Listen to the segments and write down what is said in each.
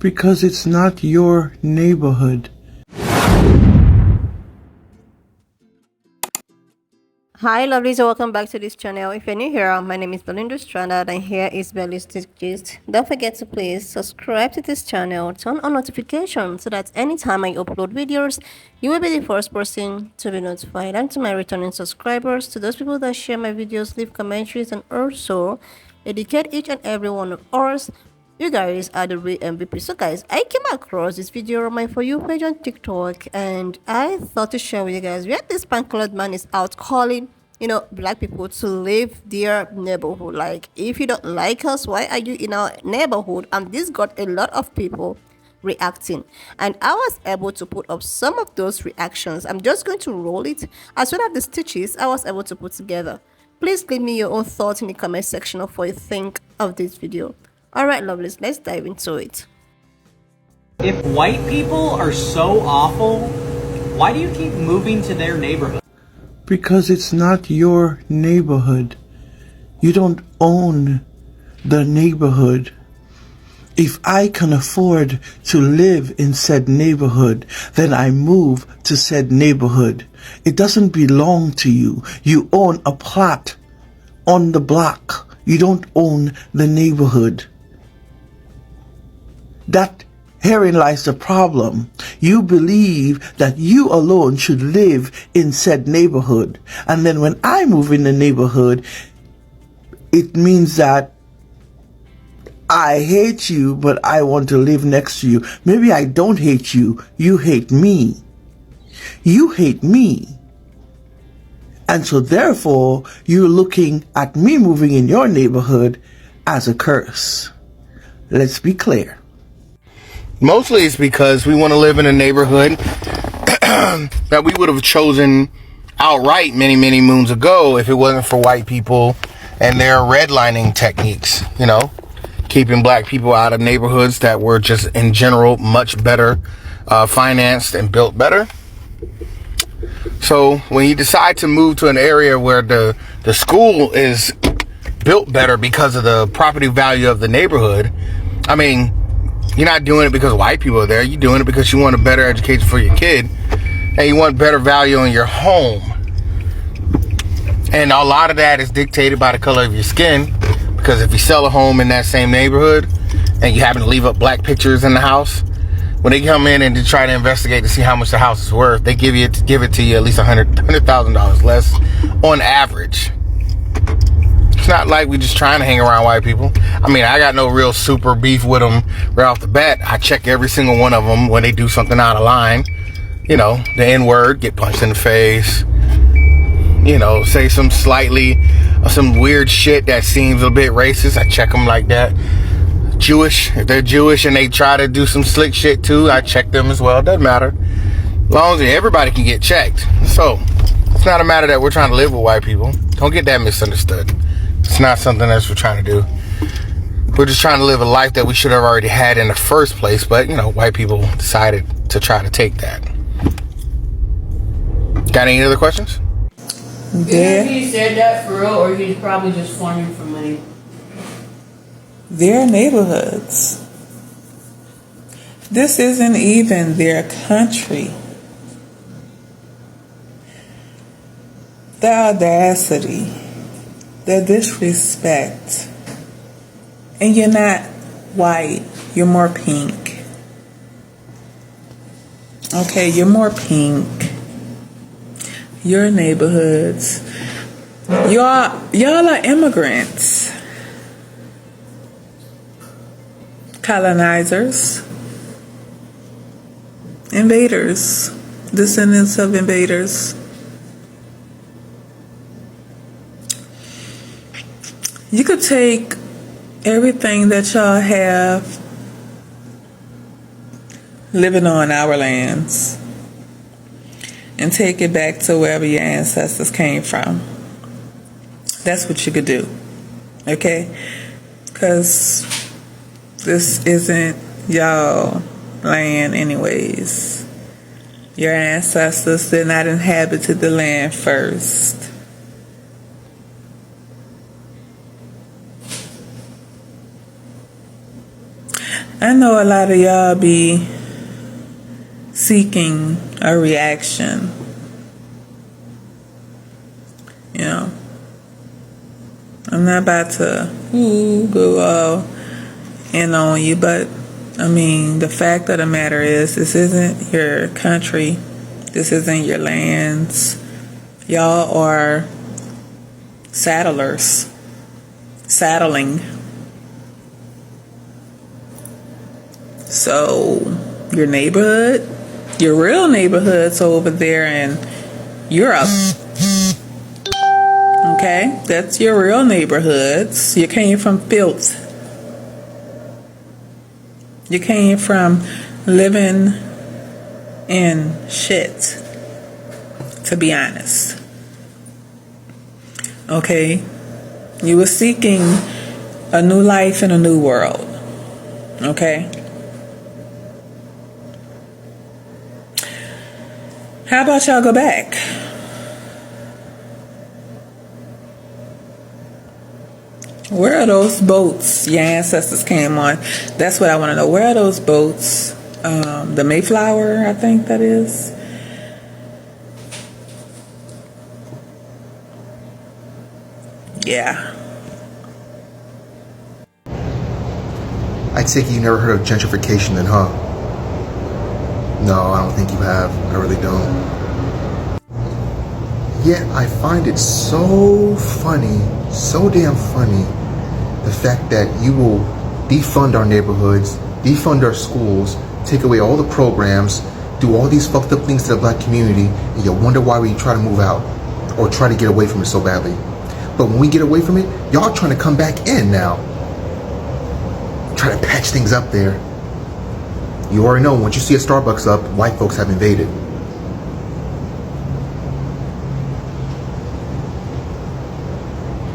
Because it's not your neighborhood. Hi lovelies, and welcome back to this channel. If you're new here, my name is Belinda Stranded and here is Ballistic Gist. Don't forget to please subscribe to this channel, turn on notifications so that anytime I upload videos, you will be the first person to be notified. And to my returning subscribers, to those people that share my videos, leave commentaries, and also educate each and every one of us, you guys are the real MVP. So guys, I came across this video on my For You page on TikTok and I thought to share with you guys where this pan-colored man is out calling, black people to leave their neighborhood. Like, if you don't like us, why are you in our neighborhood? And this got a lot of people reacting, and I was able to put up some of those reactions. I'm just going to roll it as well as the stitches I was able to put together. Please leave me your own thoughts in the comment section of what you think of this video. Alright lovelies, let's dive into it. If white people are so awful, why do you keep moving to their neighborhood? Because it's not your neighborhood. You don't own the neighborhood. If I can afford to live in said neighborhood, then I move to said neighborhood. It doesn't belong to you. You own a plot on the block. You don't own the neighborhood. Herein lies the problem. You believe that you alone should live in said neighborhood. And then when I move in the neighborhood, it means that I hate you, but I want to live next to you. Maybe I don't hate you. You hate me. You hate me. And so therefore, you're looking at me moving in your neighborhood as a curse. Let's be clear. Mostly it's because we want to live in a neighborhood that we would have chosen outright many, many moons ago if it wasn't for white people and their redlining techniques, keeping black people out of neighborhoods that were just in general much better financed and built better. So when you decide to move to an area where the school is built better because of the property value of the neighborhood, you're not doing it because white people are there. You're doing it because you want a better education for your kid and you want better value in your home. And a lot of that is dictated by the color of your skin, because if you sell a home in that same neighborhood and you happen to leave up black pictures in the house, when they come in and to try to investigate to see how much the house is worth, they give it to you at least $100,000 less on average. It's not like we just trying to hang around white people. I got no real super beef with them right off the bat. I check every single one of them when they do something out of line. The N-word, get punched in the face. Say some weird shit that seems a bit racist. I check them like that. Jewish, if they're Jewish and they try to do some slick shit too, I check them as well. Doesn't matter. As long as everybody can get checked. So, it's not a matter that we're trying to live with white people. Don't get that misunderstood. It's not something that we're trying to do. We're just trying to live a life that we should have already had in the first place, but, white people decided to try to take that. Got any other questions? Yeah. He said that for real, or he's probably just farming for money. Their neighborhoods. This isn't even their country. The audacity, the disrespect. And you're not white, you're more pink. Okay, you're more pink. Your neighborhoods. Y'all are immigrants. Colonizers. Invaders. Descendants of invaders. You could take everything that y'all have living on our lands and take it back to wherever your ancestors came from. That's what you could do. Okay? Because this isn't y'all land anyways. Your ancestors did not inhabit the land first. I know a lot of y'all be seeking a reaction, you know. I'm not about to go all in on you, but I mean, the fact of the matter is, this isn't your country. This isn't your lands. Y'all are settlers, saddling. So your neighborhood, your real neighborhood's over there in Europe. Okay, that's your real neighborhoods. You came from filth. You came from living in shit, to be honest. Okay, you were seeking a new life in a new world. Okay. How about y'all go back? Where are those boats your ancestors came on? That's what I want to know. Where are those boats? The Mayflower, I think that is. Yeah. I take it you never heard of gentrification then, huh? No, I don't think you have. I really don't. Yet I find it so funny, so damn funny, the fact that you will defund our neighborhoods, defund our schools, take away all the programs, do all these fucked up things to the black community, and you'll wonder why we try to move out or try to get away from it so badly. But when we get away from it, y'all trying to come back in now. Try to patch things up there. You already know, once you see a Starbucks up, white folks have invaded.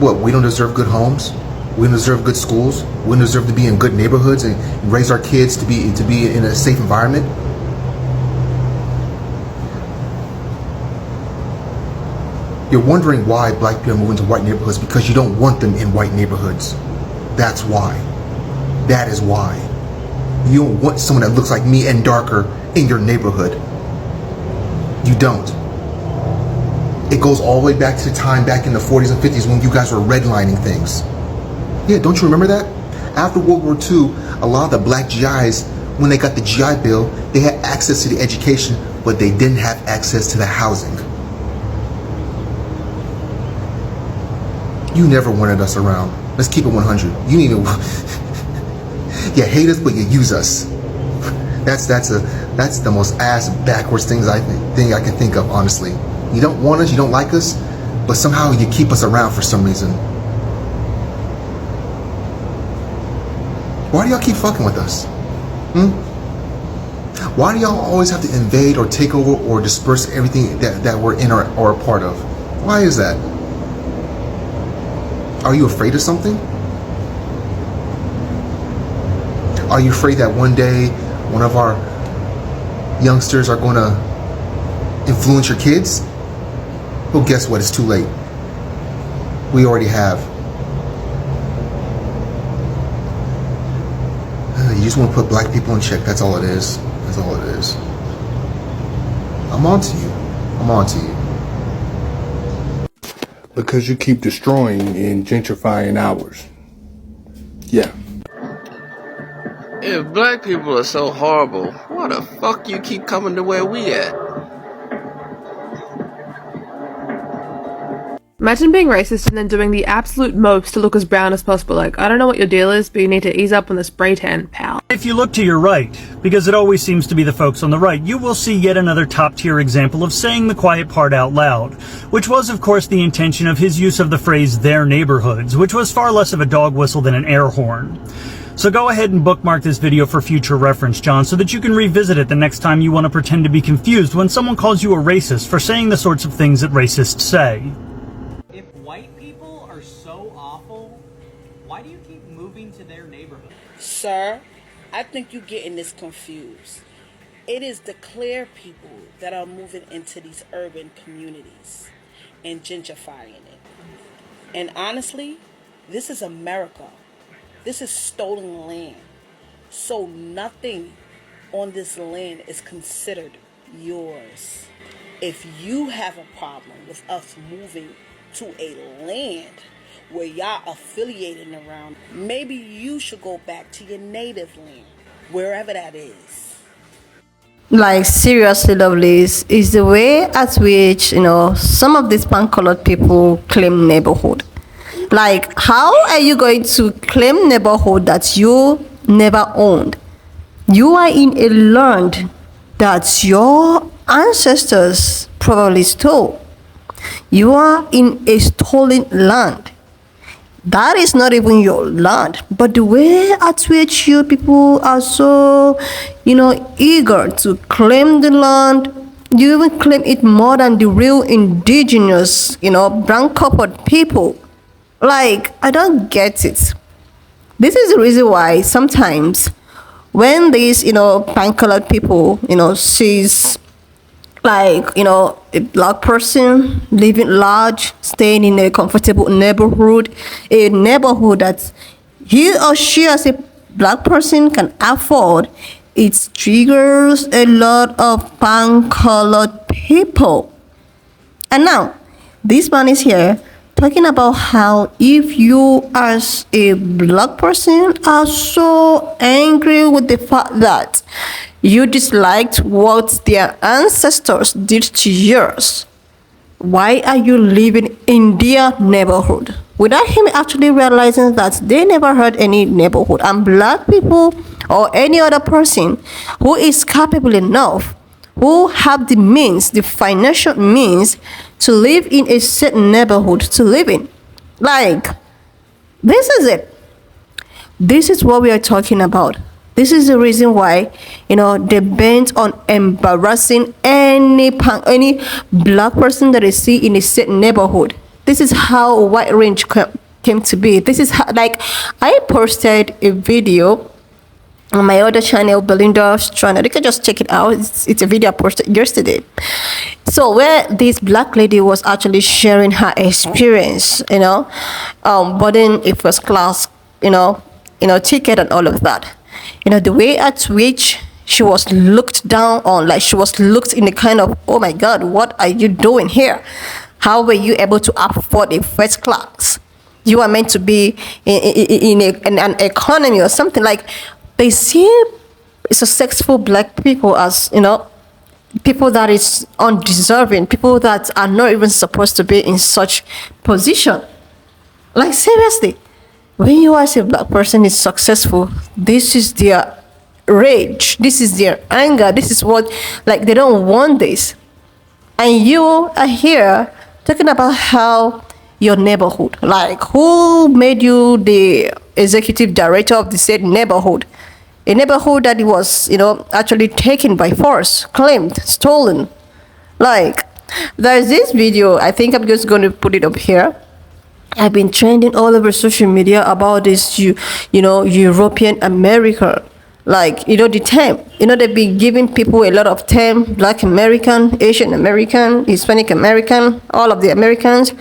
What, we don't deserve good homes? We don't deserve good schools? We don't deserve to be in good neighborhoods and raise our kids to be in a safe environment? You're wondering why black people move into white neighborhoods because you don't want them in white neighborhoods. That's why. That is why. You don't want someone that looks like me and darker in your neighborhood. You don't. It goes all the way back to the time back in the 40s and 50s when you guys were redlining things. Yeah, don't you remember that? After World War II, a lot of the black GIs, when they got the GI Bill, they had access to the education, but they didn't have access to the housing. You never wanted us around. Let's keep it 100. You need to... You hate us, but you use us. That's the most ass backwards thing I can think of, honestly. You don't want us, you don't like us, but somehow you keep us around for some reason. Why do y'all keep fucking with us? Why do y'all always have to invade or take over or disperse everything that we're in or a part of? Why is that? Are you afraid of something? Are you afraid that one day one of our youngsters are going to influence your kids? Well, guess what? It's too late. We already have. You just want to put black people in check. That's all it is. That's all it is. I'm on to you. I'm on to you. Because you keep destroying and gentrifying ours. Yeah. If black people are so horrible, why the fuck you keep coming to where we at? Imagine being racist and then doing the absolute most to look as brown as possible. Like, I don't know what your deal is, but you need to ease up on the spray tan, pal. If you look to your right, because it always seems to be the folks on the right, you will see yet another top-tier example of saying the quiet part out loud, which was, of course, the intention of his use of the phrase their neighborhoods, which was far less of a dog whistle than an air horn. So go ahead and bookmark this video for future reference, John, so that you can revisit it the next time you want to pretend to be confused when someone calls you a racist for saying the sorts of things that racists say. If white people are so awful, why do you keep moving to their neighborhood? Sir, I think you're getting this confused. It is the clear people that are moving into these urban communities and gentrifying it. And honestly, this is America. This is stolen land. So nothing on this land is considered yours. If you have a problem with us moving to a land where y'all affiliating around, maybe you should go back to your native land, wherever that is. Like seriously, lovelies, is the way at which some of these pan-colored people claim neighborhood. Like, how are you going to claim neighborhood that you never owned? You are in a land that your ancestors probably stole. You are in a stolen land. That is not even your land. But the way at which you people are so, eager to claim the land, you even claim it more than the real indigenous, brown colored people. Like, I don't get it. This is the reason why sometimes when these, pan-colored people, sees like, a black person living large, staying in a comfortable neighborhood, a neighborhood that he or she as a black person can afford, it triggers a lot of pan-colored people. And now, this man is here talking about how if you as a black person are so angry with the fact that you disliked what their ancestors did to yours, why are you living in their neighborhood? Without him actually realizing that they never heard any neighborhood, and black people or any other person who is capable enough, who have the means, the financial means to live in a certain neighborhood to live in. Like, this is it. This is what we are talking about. This is the reason why, they bent on embarrassing any black person that they see in a certain neighborhood. This is how White Range came to be. This is how, like, I posted a video on my other channel, Belinda's channel. You can just check it out. It's a video I posted yesterday. So where this black lady was actually sharing her experience, boarding a first class, ticket and all of that. The way at which she was looked down on, like she was looked in the kind of, oh my God, what are you doing here? How were you able to afford a first class? You are meant to be in an economy or something. Like, they see successful black people as, people that is undeserving, people that are not even supposed to be in such position. Like, seriously, when you as a black person is successful, this is their rage, this is their anger, this is what, like, they don't want this. And you are here talking about how your neighborhood, like, who made you the executive director of the said neighborhood? A neighborhood that was, actually taken by force, claimed, stolen. Like, there's this video, I think I'm just going to put it up here. I've been trending all over social media about this, European America. Like, the term, they've been giving people a lot of term, Black American, Asian American, Hispanic American, all of the Americans.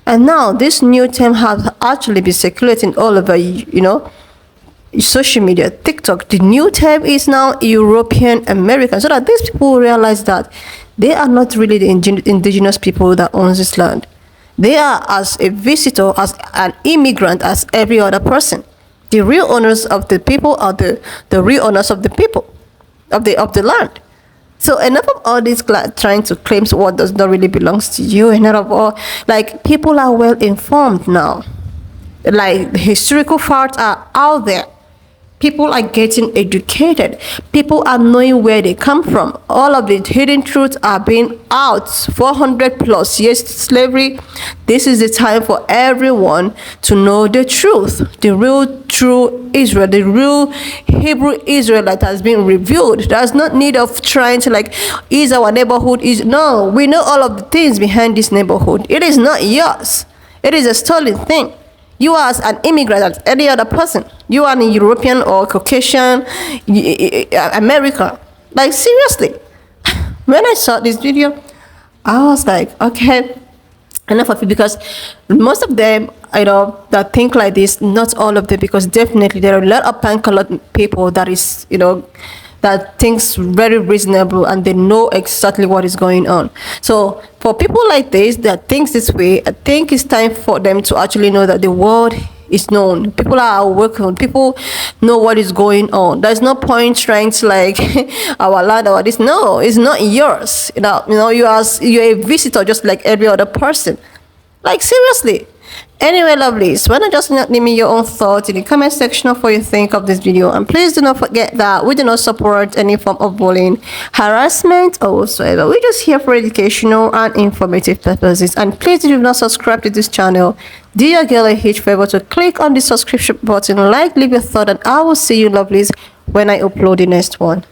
And now this new term has actually been circulating all over, social media, TikTok. The new term is now European American, so that these people realize that they are not really the indigenous people that owns this land. They are as a visitor, as an immigrant, as every other person. The real owners of the people are the real owners of the people, of the land. So enough of all this trying to claim what does not really belongs to you. Enough of all, like, people are well informed now. Like, the historical facts are out there. People are getting educated. People are knowing where they come from. All of the hidden truths are being out. 400 plus years slavery. This is the time for everyone to know the truth. The real true Israel, the real Hebrew Israel that has been revealed. There's no need of trying to, like, is our neighborhood is. No, we know all of the things behind this neighborhood. It is not yours. It is a stolen thing. You are as an immigrant as any other person. You are an European or Caucasian, American. Like, seriously. When I saw this video, I was like, okay, enough of it, because most of them, that think like this, not all of them, because definitely there are a lot of pan-colored people that is, that thinks very reasonable and they know exactly what is going on. So for people like this that thinks this way, I think it's time for them to actually know that the world is known. People are awakened. People know what is going on. There's no point trying to like our land or this. No, it's not yours. You're a visitor just like every other person. Like seriously. Anyway, lovelies, why not just leave me your own thoughts in the comment section of what you think of this video, and please do not forget that we do not support any form of bullying, harassment, or whatsoever. We're just here for educational and informative purposes. And please do not subscribe to this channel. Do your girl a huge favor to click on the subscription button, leave your thought, and I will see you lovelies when I upload the next one.